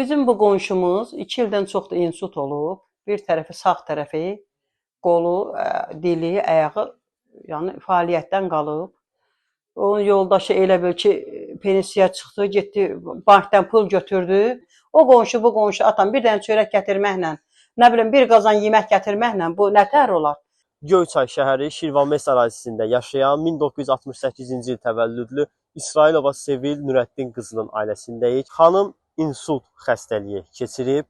Bizim bu qonşumuz 2 ildən çoxdur insult olub. Bir tərəfi sağ tərəfi, qolu, dili, ayağı yəni fəaliyyətdən qalıb. Onun yoldaşı elə bil ki, pensiyaya çıxdı, getdi bankdan pul götürdü. O qonşu bu qonşu atam bir dənə çörək gətirməklə, nə bilim bir qazan yemək gətirməklə bu nətər olar? Göyçay şəhəri Şirvanmes ərazisində yaşayan 1968-ci il təvəllüdlü İsrailova Sevil Nurəddin qızının ailəsindəyik. Xanım insult xəstəliyi keçirib.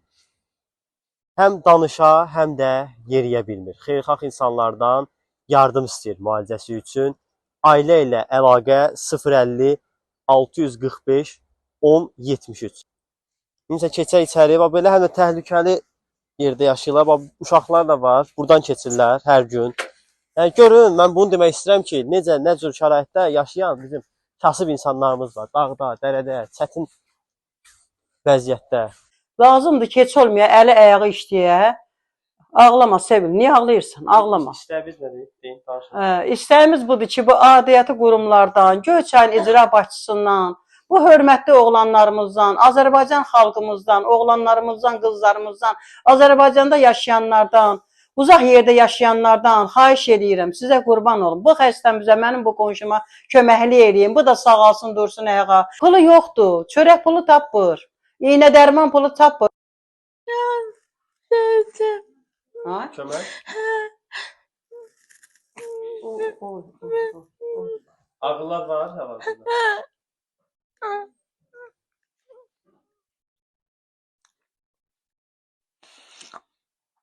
Həm danışa, həm də yeriyə bilmir. Xeyirxah insanlardan yardım istəyir müalicəsi üçün. Ailə ilə əlaqə 050 645 1073. Necə keçək içəri, belə həm də təhlükəli yerdə yaşayırlar. Uşaqlar da var, buradan keçirlər hər gün. Yəni görün, mən bunu demək istəyirəm ki, nə cür şəraitdə yaşayan bizim kasıb insanlarımız var. Dağda, dərədə, çətin vəziyyətdə. Lazımdır keç olmaya, əli ayağı işləyə. Ağlama Sevil, niyə ağlayırsan? Ağlama. İstəyimiz nədir? Deyin, danışın. İstəyimiz budur ki, bu aidiyyatı qurumlardan, Göyçayın icra başçısından, bu hörmətli oğlanlarımızdan, Azərbaycan xalqımızdan, oğlanlarımızdan, qızlarımızdan, Azərbaycanda yaşayanlardan, uzaq yerdə yaşayanlardan xahiş edirəm, sizə qurban olun. Bu xəstəmizə, mənim bu qonşuma köməkli eləyin, bu da sağalsın, dursun ayağa. Pulu yoxdur, çörək pulu tapır, iynə dərman pulu tapır. Kömək? Ağrılar var havasında.